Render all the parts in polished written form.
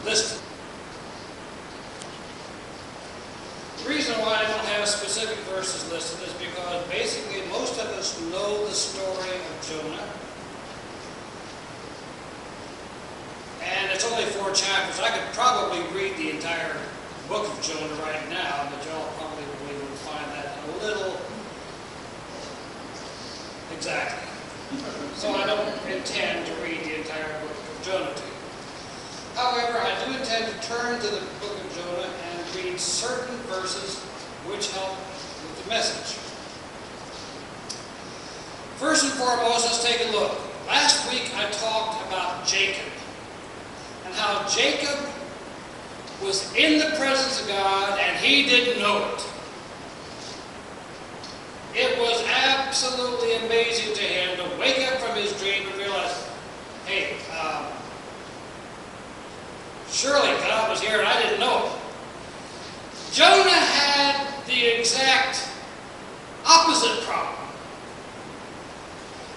listed. The reason why I don't have specific verses listed is because basically most of us know the story of Jonah. And it's only 4 chapters. I could probably read the entire book of Jonah right now, but y'all probably will find that a little exactly. So I don't intend to read the entire book of Jonah to you. However, I do intend to turn to the book of Jonah and read certain verses which help with the message. First and foremost, let's take a look. Last week I talked about Jacob and how Jacob was in the presence of God and he didn't know it. It was absolutely amazing to him to wake up from his dream and realize, hey, surely God was here and I didn't know it. Jonah had the exact opposite problem.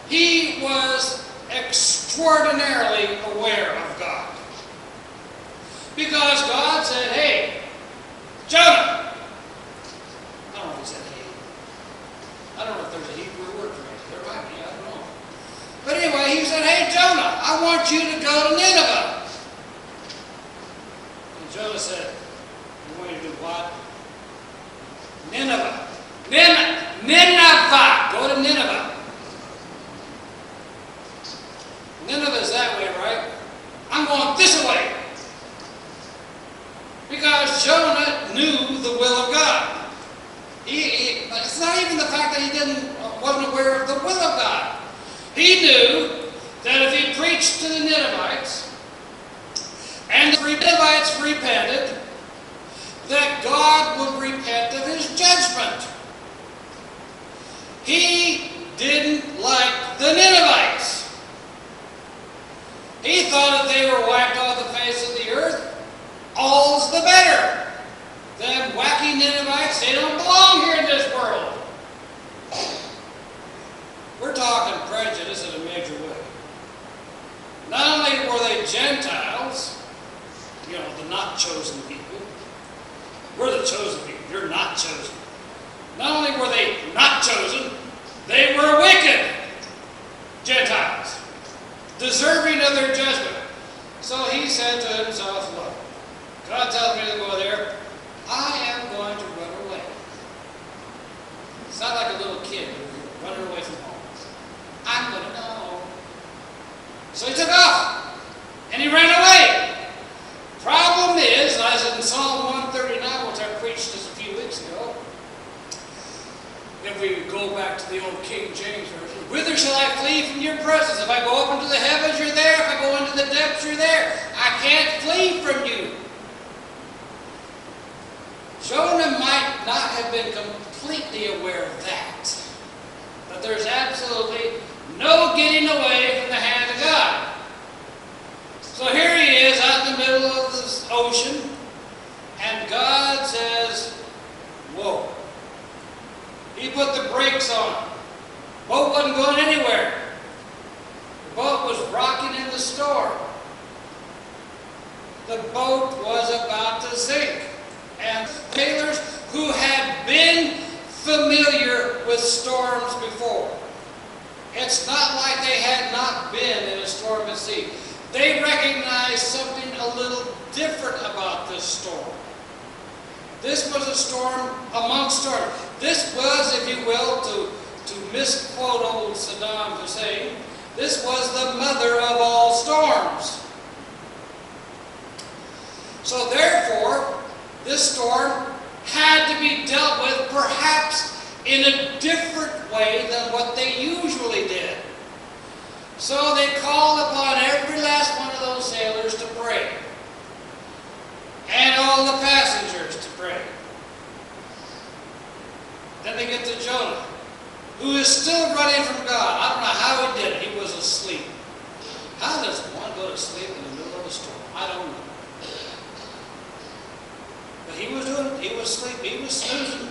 He was extraordinarily aware of God. Because God said, hey, Jonah. I don't know if he said hey. I don't know if there's a Hebrew word for it. There might be, I don't know. But anyway, he said, hey, Jonah, I want you to go to Nineveh. And Jonah said, you want me to do what? Nineveh. Nineveh. Go to Nineveh. Nineveh is that way, right? I'm going this way. Because Jonah knew the will of God. It's not even the fact that he wasn't aware of the will of God. He knew that if he preached to the Ninevites, and the Ninevites repented, that God would repent of his judgment. He didn't like the Ninevites. He thought if they were wiped off the face of the earth, all's the better. Them wacky Ninevites, they don't belong here in this world. We're talking prejudice in a major way. Not only were they Gentiles, the not chosen people. We're the chosen people. You're not chosen. Not only were they not chosen, they were wicked Gentiles, deserving of their judgment. So he said to himself, look, God tells me to go there. I am going to run away. It's not like a little kid running away from home. I'm going to go. So he took off and he ran away. Problem is, as in Psalm 139, which I preached just a few weeks ago, if we go back to the old King James Version, whither shall I flee from your presence? If I go up into the heavens, you're there. If I go into the depths, you're there. I can't flee from you. Jonah might not have been completely aware of that. But there's absolutely no getting away from the hand of God. So here he is out in the middle of this ocean, and God says, whoa. He put the brakes on. The boat wasn't going anywhere. The boat was rocking in the storm. The boat was about to sink. And sailors who had been familiar with storms before. It's not like they had not been in a storm at sea. They recognized something a little different about this storm. This was a storm amongst storms. This was, if you will, to misquote old Saddam Hussein, this was the mother of all storms. So therefore, this storm had to be dealt with perhaps in a different way than what they usually did. So they called upon every last one of those sailors to pray. And all the passengers to pray. Then they get to Jonah, who is still running from God. I don't know how he did it. He was asleep. How does one go to sleep in the middle of a storm? I don't know. But he was sleeping, he was snoozing.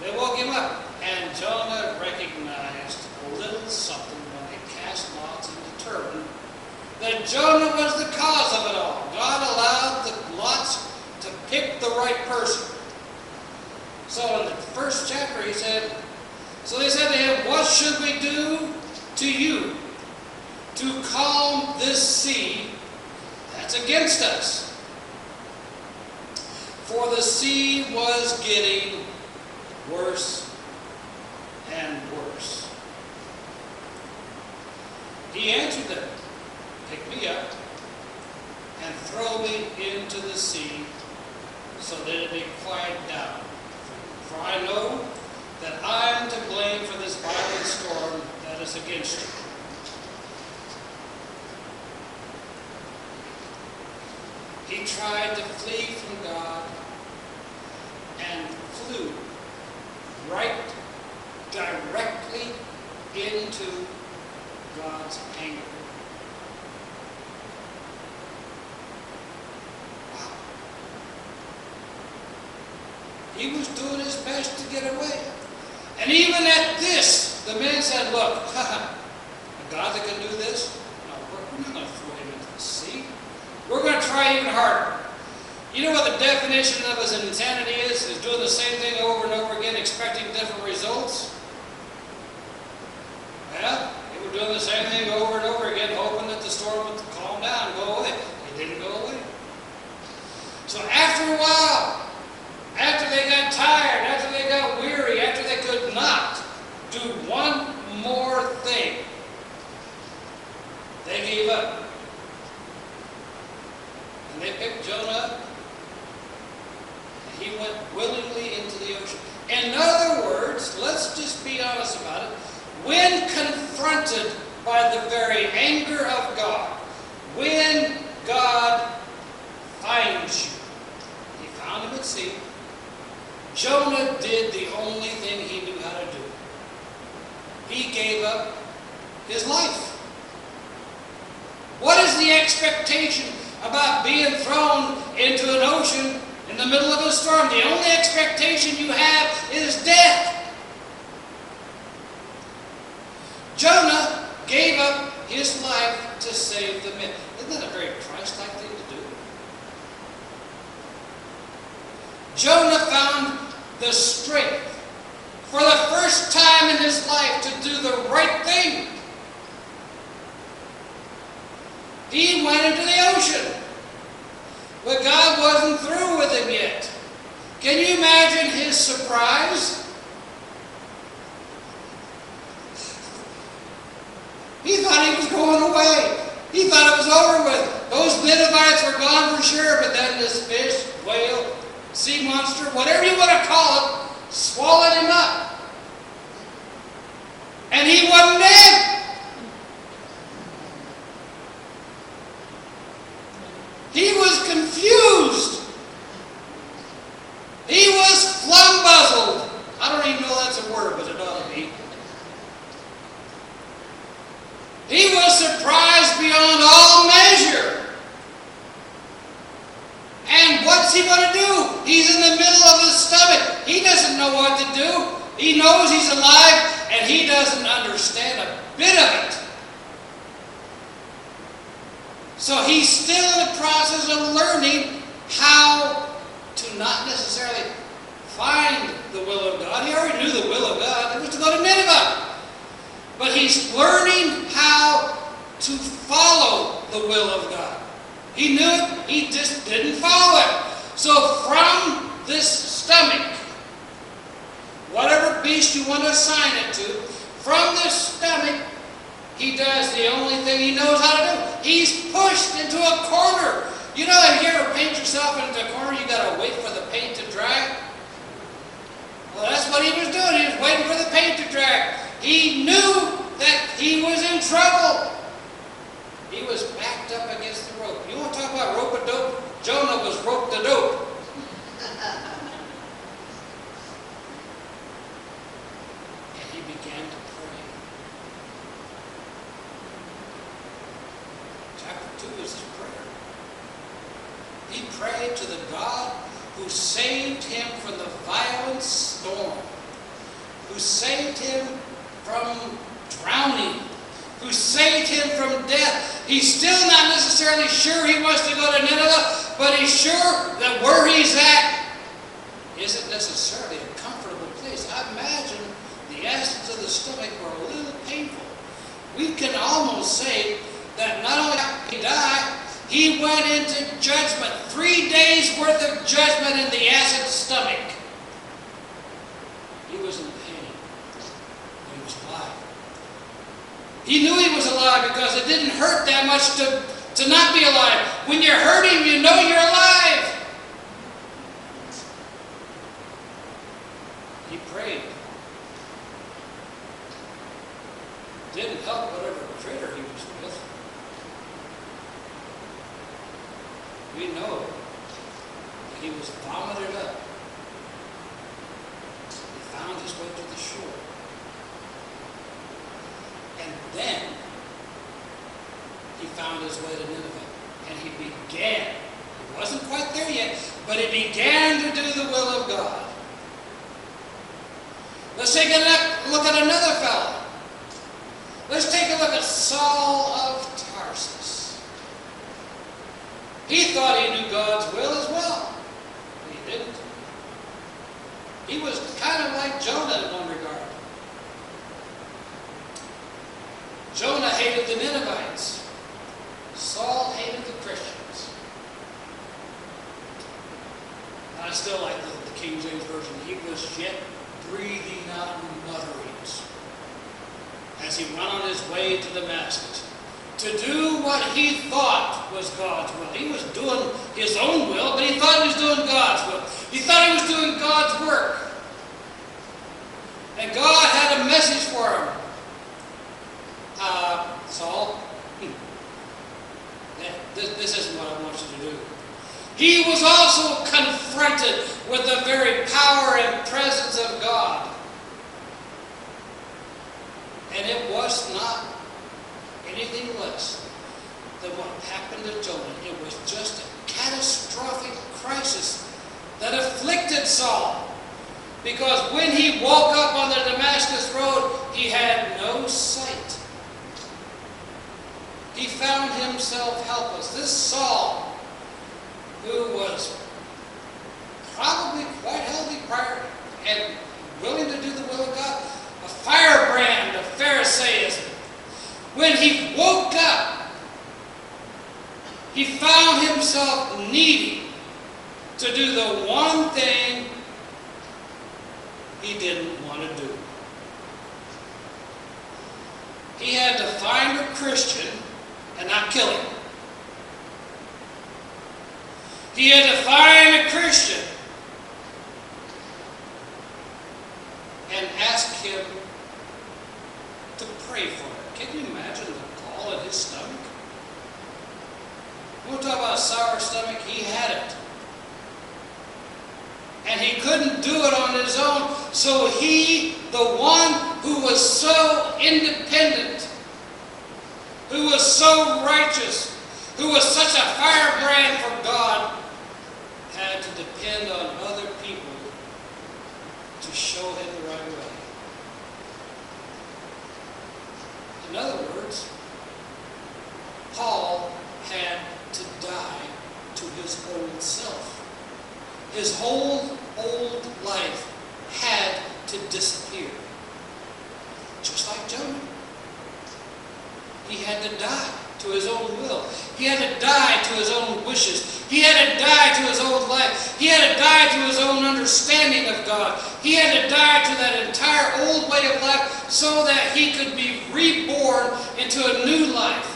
They woke him up, and Jonah recognized a little something when they cast lots and determined that Jonah was the cause of it all. God right person. So in the first chapter he said, so they said to him, what should we do to you to calm this sea that's against us? For the sea was getting worse and worse. He answered them, pick me up and throw me into the sea, so that it may quiet down. For I know that I am to blame for this violent storm that is against you. He tried to flee from God and flew right directly into God's anger. Wow. He was doing his best to get away. And even at this, the men said, look, a God that can do this? No, we're not going to throw him into the sea. We're going to try even harder. You know what the definition of his insanity is? Is doing the same thing over and over again, expecting different results? Well, they were doing the same thing over and over again, hoping that the storm would calm down and go away. It didn't go away. So after a while, after they got tired, after they got weary, after they could not do one more thing, they gave up. And they picked Jonah up, and he went willingly into the ocean. In other words, let's just be honest about it, when confronted by the very anger of God, when God finds you, he found him at sea, Jonah did the only thing he knew how to do. He gave up his life. What is the expectation about being thrown into an ocean in the middle of a storm? The only expectation you have is death. Jonah gave up his life to save the men. Isn't that a very Christ-like thing to do? Jonah found the strength for the first time in his life to do the right thing. He went into the ocean, but God wasn't through with him yet. Can you imagine his surprise? He thought he was going away. He thought it was over with. Those Ninevites were gone for sure, but then this fish, whale, sea monster, whatever you want to call it, swallowed him up. And he wasn't dead. He was confused. He was flumbuzzled. I don't even know that's a word, but it ought to be. He was surprised beyond all measure. And what's he going to do? He's in the middle of his stomach. He doesn't know what to do. He knows he's alive, and he doesn't understand a bit of it. So he's still in the process of learning how to not necessarily find the will of God. He already knew the will of God. It was to go to Nineveh. But he's learning how to follow the will of God. He knew it, he just didn't follow it. So from this stomach, whatever beast you want to assign it to, from this stomach, he does the only thing he knows how to do. He's pushed into a corner. You know, if you ever paint yourself into a corner, you got to wait for the paint to dry. Well, that's what he was doing. He was waiting for the paint to dry. He knew that he was in trouble. He was backed up against the rope. You want to talk about rope-a-dope? Jonah was rope-a-dope. And he began to pray. Chapter 2 is his prayer. He prayed to the God who saved him from the violent storm, who saved him from drowning, who saved him from death. He's still not necessarily sure he wants to go to Nineveh, but he's sure that where he's at, isn't necessarily a comfortable place. I imagine the acids of the stomach were a little painful. We can almost say that not only did he die, he went into judgment. 3 days worth of judgment in the acid stomach. He was in pain. He was alive. He knew he was alive because it didn't hurt that much to not be alive. When you're hurting, you know you're alive. He prayed. Didn't help whatever critter he was with. We know that he was vomited up. He found his way to the shore. And then he found his way to Nineveh. And he began, he wasn't quite there yet, but he began to do the will of God. Let's take a look at another fellow. Let's take a look at Saul of Tarsus. He thought he knew God's will as well. But he didn't. He was kind of like Jonah in one regard. Jonah hated the Ninevites. Saul hated the Christians. I still like the King James Version. He was yet breathing out mutterings as he went on his way to Damascus to do what he thought was God's will. He was doing his own will, but he thought he was doing God's will. He thought he was doing God's work. And God had a message for him. Saul, this isn't what I want you to do. He was also confronted with the very power and presence of God. And it was not anything less than what happened to Jonah. It was just a catastrophic crisis that afflicted Saul. Because when he woke up on the Damascus road, he had no sight. He found himself helpless. This Saul, who was probably quite healthy prior and willing to do the will of God, a firebrand of Pharisaism. When he woke up, he found himself needing to do the one thing he didn't want to do. He had to find a Christian and not kill him. He had to find a Christian and ask him to pray for him. Can you imagine the gall in his stomach? We'll talk about a sour stomach. He had it. And he couldn't do it on his own. So he, the one who was so independent, who was so righteous, who was such a firebrand for God, had to depend on other people to show him the right way. In other words, Paul had to die to his old self. His whole old life had to disappear. Just like Jonah. He had to die to his own will. He had to die to his own wishes. He had to die to his old life. He had to die to his own understanding of God. He had to die to that entire old way of life so that he could be reborn into a new life.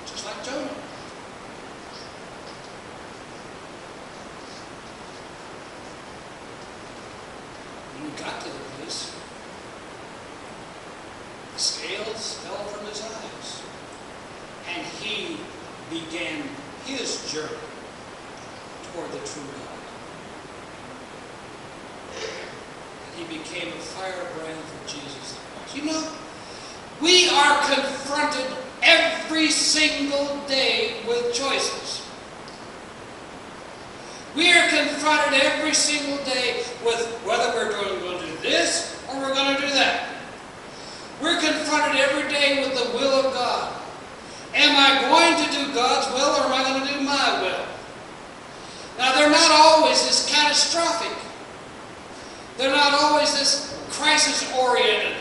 Just like Jonah. When he got to the place, the scales fell from his eyes, and he began his journey toward the true God. He became a firebrand for Jesus Christ. You know, we are confronted every single day with choices. We are confronted every single day with whether we're going to do this or we're going to do that. We're confronted every day with the will of God. Am I going to do God's will or am I going to do my will? Now, they're not always as catastrophic. They're not always this crisis-oriented,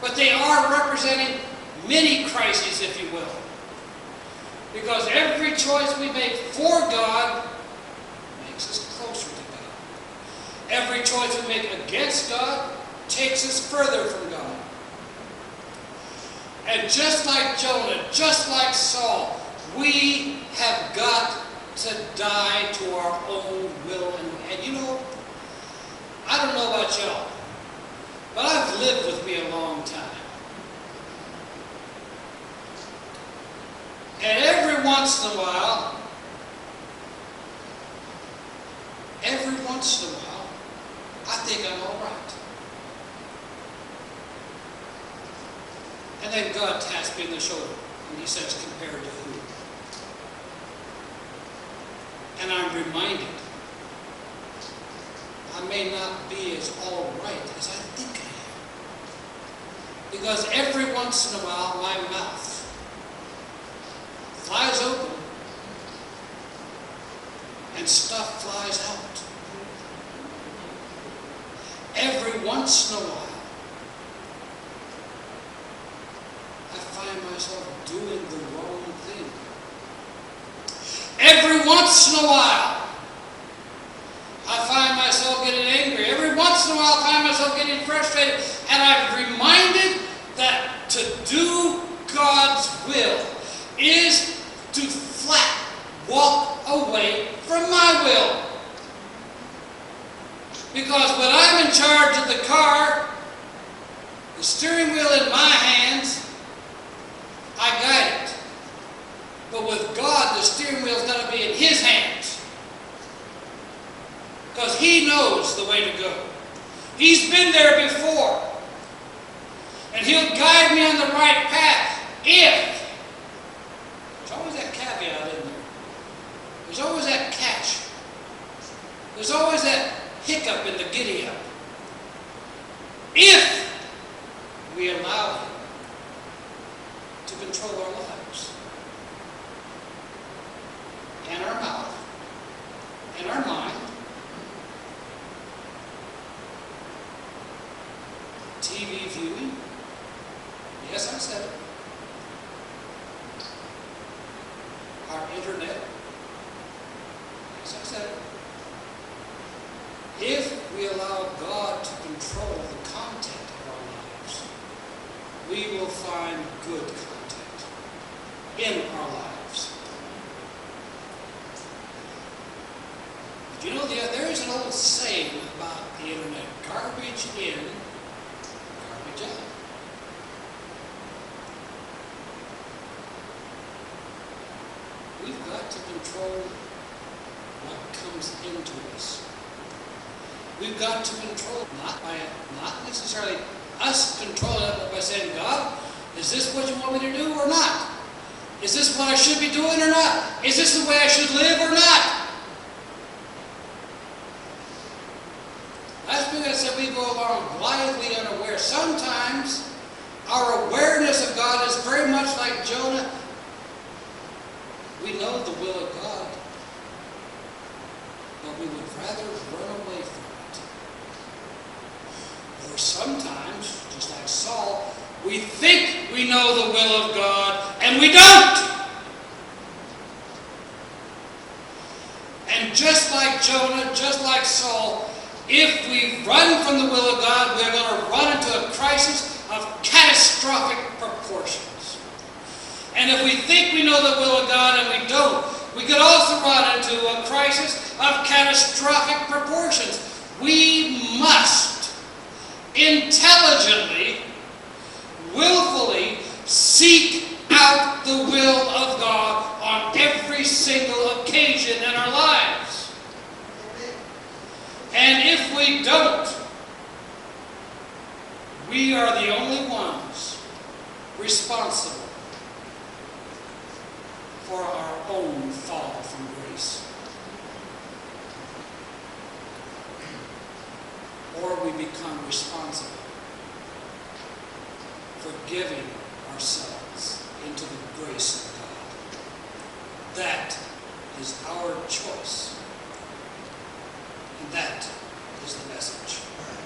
but they are representing many crises, if you will. Because every choice we make for God makes us closer to God. Every choice we make against God takes us further from God. And just like Jonah, just like Saul, we have got to die to our own will. And you know, I don't know about y'all, but I've lived with me a long time. And every once in a while, I think I'm all right. And then God taps me on the shoulder, and He says, compared to who? And I'm reminded, I may not be as all right as I think I am. Because every once in a while, my mouth flies open and stuff flies out. Every once in a while, I find myself doing the wrong thing. Every once in a while, I find myself getting angry. Every once in a while, I find myself getting frustrated. And I'm reminded that to do God's will is to flat walk away from my will. Because when I'm in charge of the car, the steering wheel in my hands, I guide it. But with God, the steering wheel's got to be in His hands. Because He knows the way to go. He's been there before. And He'll guide me on the right path if. There's always that caveat in there. There's always that catch. There's always that hiccup in the giddy up. If we allow Him to control our lives, and our mouth, and our mind, TV viewing, yes, I said it, our internet, yes, I said it. If we allow God to control the content of our lives, we will find good content in our lives. But you know, there is an old saying about the internet: garbage in, garbage out. We've got to control what comes into us. We've got to control, not necessarily us controlling it, but by saying, God, is this what you want me to do or not? Is this what I should be doing or not? Is this the way I should live or not? Last week I said we go along blithely unaware. Sometimes our awareness of God is very much like Jonah. We know the will of God, but we would rather run away from it. Or sometimes, just like Saul, we think we know the will of God, and we don't. And just like Jonah, just like Saul, if we run from the will of God, we're going to run into a crisis of catastrophic proportions. And if we think we know the will of God and we don't, we could also run into a crisis of catastrophic proportions. We must intelligently, willfully seek out the will of God on every single occasion in our lives. And if we don't, we are the only ones responsible for our own fall from grace. Or we become responsible for giving ourselves into the grace of God. That is our choice. And that is the message. All right.